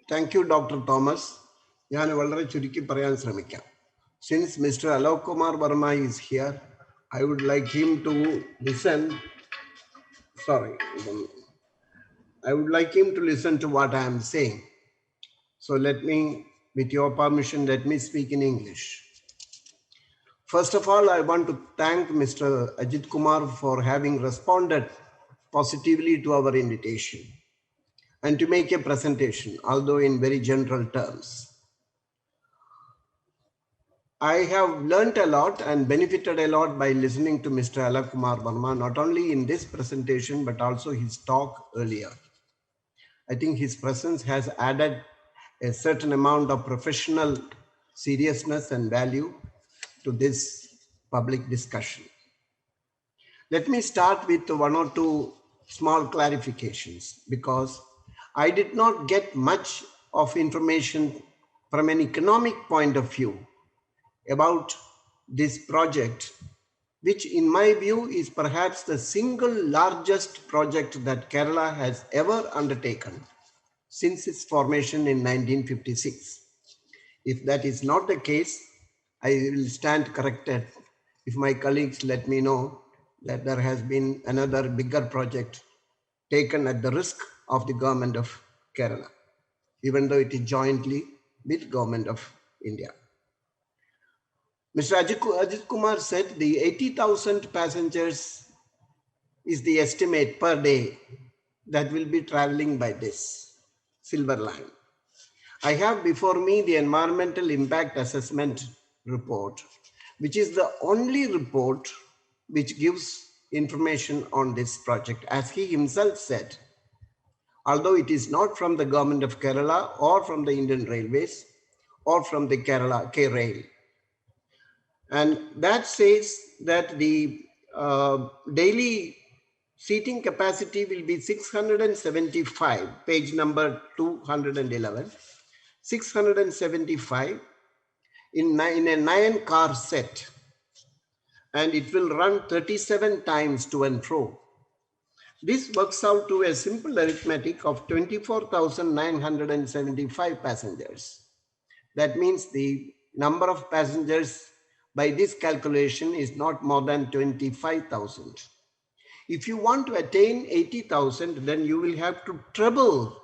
Thank you, Dr. Thomas. Since Mr. Alok Kumar Verma is here, I would like him to listen. I would like him to listen to what I am saying. So with your permission, let me speak in English. First of all, I want to thank Mr. Ajit Kumar for having responded positively to our invitation and to make a presentation, although in very general terms. I have learnt a lot and benefited a lot by listening to Mr. Alok Kumar Verma, not only in this presentation, but also his talk earlier. I think his presence has added a certain amount of professional seriousness and value to this public discussion. Let me start with one or two small clarifications, because I did not get much of information from an economic point of view about this project, which in my view is perhaps the single largest project that Kerala has ever undertaken since its formation in 1956. If that is not the case, I will stand corrected if my colleagues let me know that there has been another bigger project taken at the risk of the government of Kerala, even though it is jointly with government of India. Mr. Ajit Kumar said the 80,000 passengers is the estimate per day that will be traveling by this Silver Line. I have before me the environmental impact assessment report, which is the only report which gives information on this project. As he himself said, although it is not from the government of Kerala or from the Indian Railways or from the Kerala K-Rail. And that says that the daily seating capacity will be 675, page number 211, 675 in a 9-car set. And it will run 37 times to and fro. This works out to a simple arithmetic of 24,975 passengers. That means the number of passengers by this calculation is not more than 25,000. If you want to attain 80,000, then you will have to treble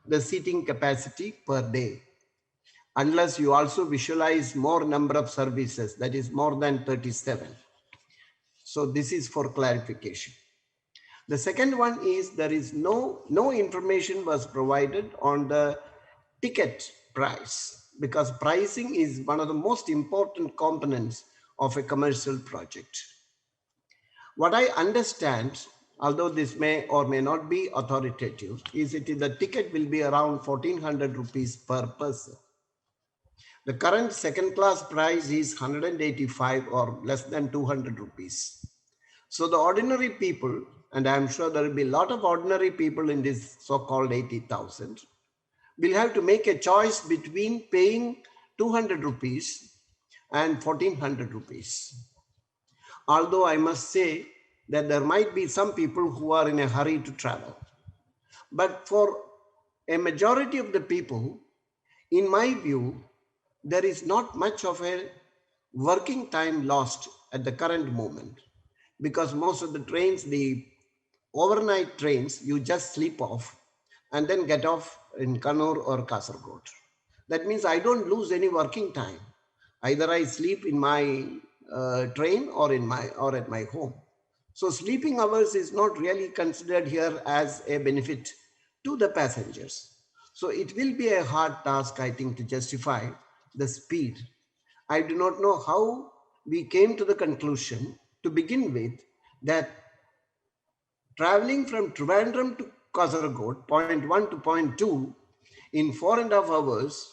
the seating capacity per day, unless you also visualize more number of services, that is more than 37. So this is for clarification. The second one is there is no information was provided on the ticket price, because pricing is one of the most important components of a commercial project. What I understand, although this may or may not be authoritative, is the ticket will be around 1,400 rupees per person. The current second class price is 185 or less than 200 rupees. So the ordinary people, and I'm sure there will be a lot of ordinary people in this so-called 80,000, will have to make a choice between paying 200 rupees and 1,400 rupees. Although I must say that there might be some people who are in a hurry to travel. But for a majority of the people, in my view, there is not much of a working time lost at the current moment, because most of the trains, the overnight trains, you just sleep off and then get off in Kannur or Kasaragod. That means I don't lose any working time. Either I sleep in my train or at my home. So sleeping hours is not really considered here as a benefit to the passengers. So it will be a hard task, I think, to justify the speed. I do not know how we came to the conclusion to begin with that traveling from Trivandrum to Kasaragod, point 1 to point 2, in 4.5 hours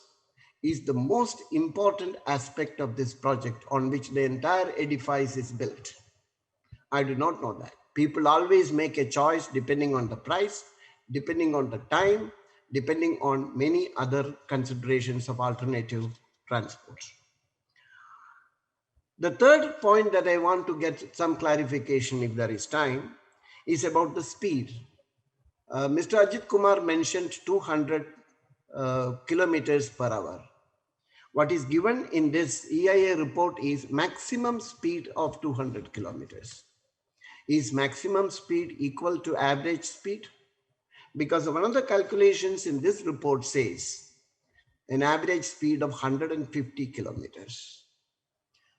is the most important aspect of this project on which the entire edifice is built. I do not know that. People always make a choice depending on the price, depending on the time, depending on many other considerations of alternative transport. The third point that I want to get some clarification, if there is time, is about the speed. Mr. Ajit Kumar mentioned 200 kilometers per hour. What is given in this EIA report is maximum speed of 200 kilometers. Is maximum speed equal to average speed? Because one of the calculations in this report says an average speed of 150 kilometers.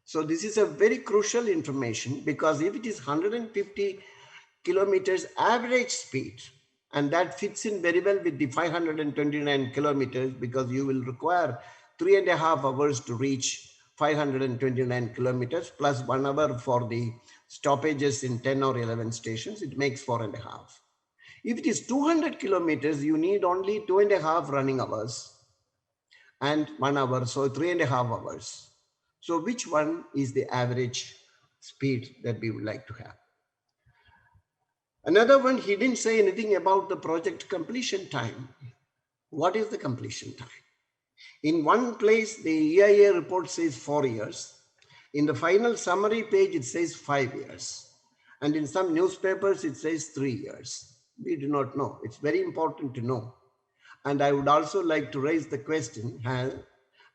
So this is a very crucial information, because if it is 150 kilometers average speed, and that fits in very well with the 529 kilometers, because you will require 3.5 hours to reach 529 kilometers plus 1 hour for the stoppages in 10 or 11 stations. It makes 4.5. If it is 200 kilometers, you need only 2.5 running hours and 1 hour, so 3.5 hours. So which one is the average speed that we would like to have? Another one, he didn't say anything about the project completion time. What is the completion time? In one place, the EIA report says 4 years. In the final summary page, it says 5 years. And in some newspapers, it says 3 years. We do not know. It's very important to know. And I would also like to raise the question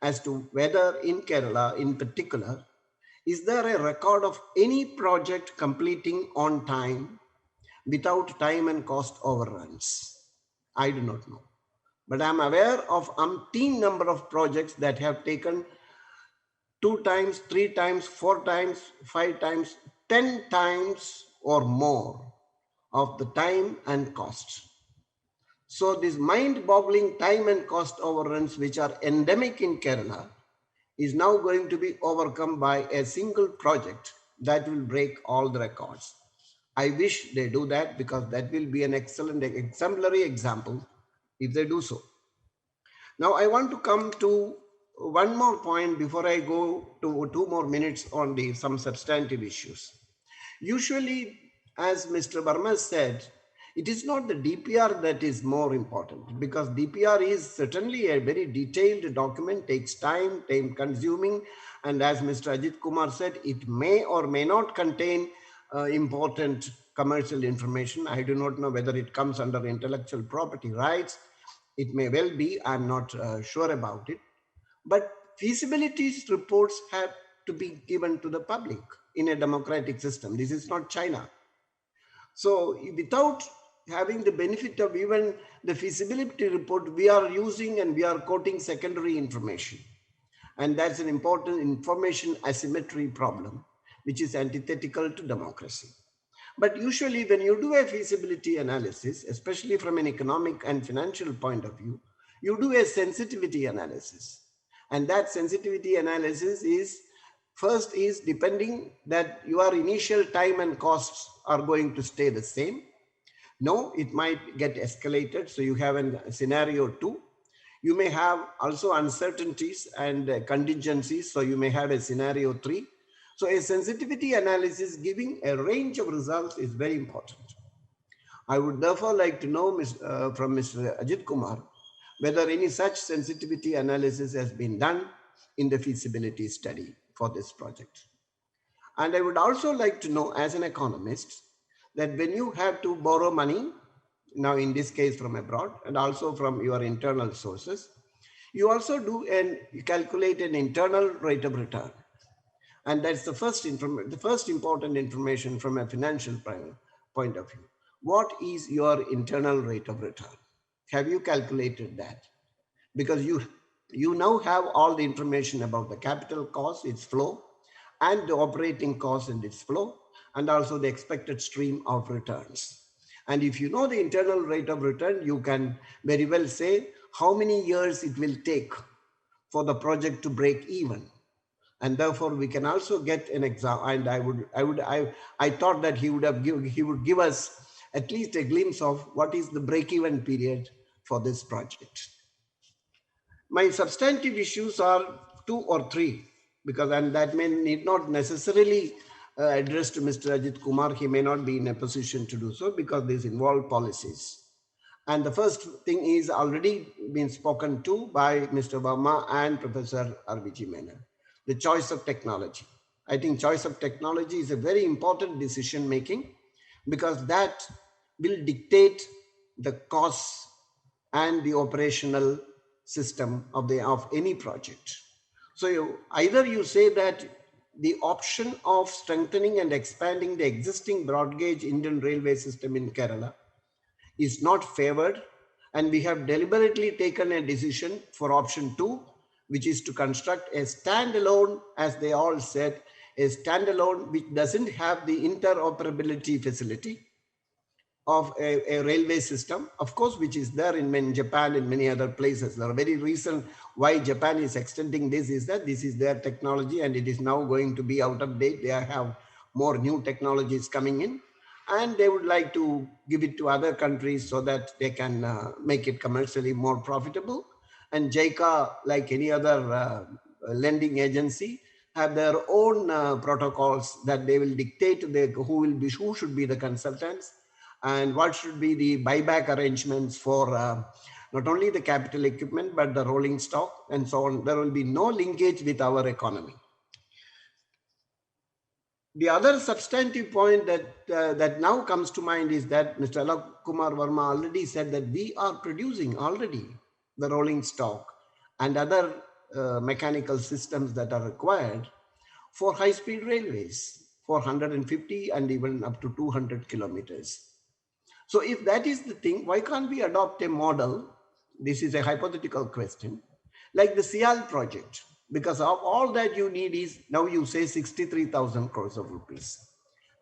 as to whether in Kerala in particular, is there a record of any project completing on time without time and cost overruns? I do not know. But I'm aware of umpteen number of projects that have taken 2 times, 3 times, 4 times, 5 times, 10 times or more of the time and cost. So this mind-boggling time and cost overruns, which are endemic in Kerala, is now going to be overcome by a single project that will break all the records. I wish they do that, because that will be an excellent exemplary example if they do so. Now I want to come to one more point before I go to 2 more minutes on some substantive issues. Usually, as Mr. Verma said, it is not the DPR that is more important, because DPR is certainly a very detailed document, takes time consuming, and as Mr. Ajit Kumar said, it may or may not contain important commercial information. I do not know whether it comes under intellectual property rights. It may well be, I'm not sure about it. But feasibility reports have to be given to the public in a democratic system. This is not China. So without having the benefit of even the feasibility report, we are using and we are quoting secondary information. And that's an important information asymmetry problem, which is antithetical to democracy. But usually when you do a feasibility analysis, especially from an economic and financial point of view, you do a sensitivity analysis. And that sensitivity analysis is, first is depending that your initial time and costs are going to stay the same. No, it might get escalated. So you have a scenario 2. You may have also uncertainties and contingencies. So you may have a scenario 3. So a sensitivity analysis giving a range of results is very important. I would therefore like to know from Mr. Ajit Kumar whether any such sensitivity analysis has been done in the feasibility study for this project. And I would also like to know, as an economist, that when you have to borrow money, now in this case from abroad and also from your internal sources, you also do and calculate an internal rate of return. And that's the first important information from a financial point of view. What is your internal rate of return? Have you calculated that? Because you now have all the information about the capital cost, its flow, and the operating cost and its flow, and also the expected stream of returns. And if you know the internal rate of return, you can very well say how many years it will take for the project to break even. And therefore we can also get an example. And I thought that he would give us at least a glimpse of what is the break-even period for this project. My substantive issues are 2 or 3, because and that need not necessarily address to Mr. Ajit Kumar. He may not be in a position to do so because these involve policies. And the first thing is already been spoken to by Mr. Verma and Professor R.V.G. Menon. The choice of technology. I think choice of technology is a very important decision making, because that will dictate the costs and the operational system of any project. So either you say that the option of strengthening and expanding the existing broad gauge Indian railway system in Kerala is not favored, and we have deliberately taken a decision for option 2, which is to construct a standalone, as they all said, a standalone which doesn't have the interoperability facility of a railway system, of course, which is there in Japan and many other places. The very reason why Japan is extending this is that this is their technology and it is now going to be out of date. They have more new technologies coming in, and they would like to give it to other countries so that they can make it commercially more profitable. And JICA, like any other lending agency, have their own protocols that they will dictate who should be the consultants and what should be the buyback arrangements for not only the capital equipment, but the rolling stock and so on. There will be no linkage with our economy. The other substantive point that now comes to mind is that Mr. Alok Kumar Verma already said that we are producing already the rolling stock and other mechanical systems that are required for high-speed railways for 150 and even up to 200 kilometers. So if that is the thing, why can't we adopt a model? This is a hypothetical question, like the Sial project, because of all that you need is, now you say 63,000 crores of rupees.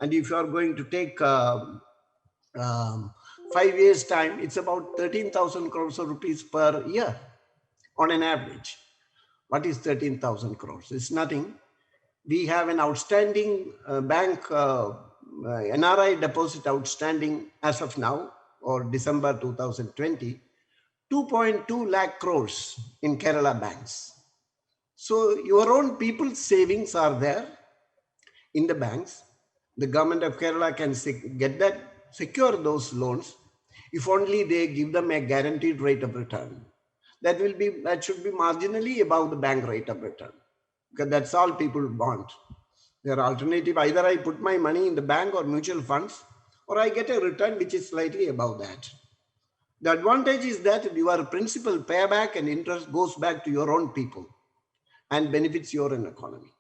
And if you are going to take 5 years time, it's about 13,000 crores of rupees per year on an average. What is 13,000 crores? It's nothing. We have an outstanding bank NRI deposit outstanding as of now, or December 2020, 2.2 lakh crores in Kerala banks. So your own people's savings are there in the banks. The government of Kerala can secure those loans if only they give them a guaranteed rate of return. That should be marginally above the bank rate of return, because that's all people want. Their alternative, either I put my money in the bank or mutual funds, or I get a return which is slightly above that. The advantage is that your principal payback and interest goes back to your own people and benefits your own economy.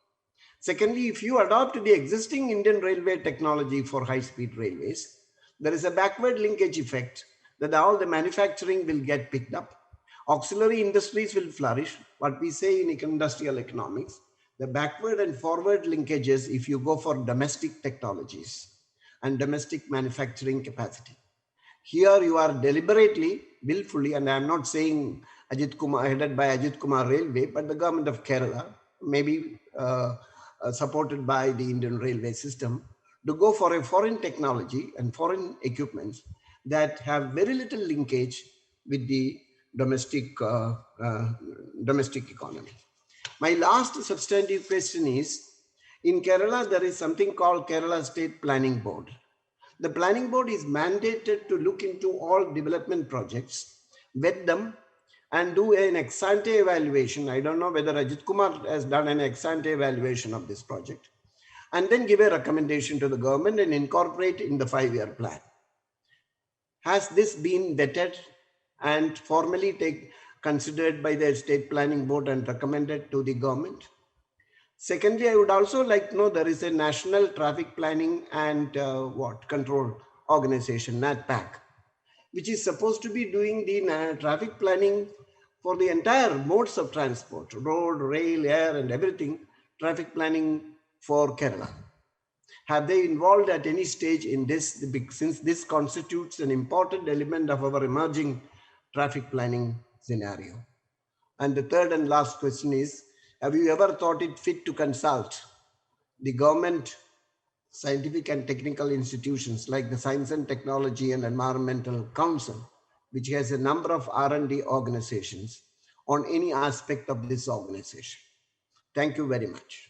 Secondly, if you adopt the existing Indian railway technology for high-speed railways, there is a backward linkage effect that all the manufacturing will get picked up. Auxiliary industries will flourish, what we say in industrial economics. The backward and forward linkages if you go for domestic technologies and domestic manufacturing capacity. Here you are deliberately, willfully, and I am not saying Ajit Kumar, headed by Ajit Kumar Railway, but the government of Kerala, maybe supported by the Indian railway system, to go for a foreign technology and foreign equipments that have very little linkage with the domestic economy. My last substantive question is, in Kerala, there is something called Kerala State Planning Board. The planning board is mandated to look into all development projects, vet them, and do an ex-ante evaluation. I don't know whether Ajit Kumar has done an ex-ante evaluation of this project, and then give a recommendation to the government and incorporate in the 5-year plan. Has this been vetted and formally considered by the state planning board and recommended to the government? Secondly, I would also like to know, there is a National Traffic Planning and Control Organization, NATPAC, which is supposed to be doing the traffic planning for the entire modes of transport, road, rail, air, and everything, traffic planning for Kerala. Have they involved at any stage in this, since this constitutes an important element of our emerging traffic planning scenario? And the third and last question is, have you ever thought it fit to consult the government scientific and technical institutions like the Science and Technology and Environmental Council, which has a number of R&D organizations, on any aspect of this organization? Thank you very much.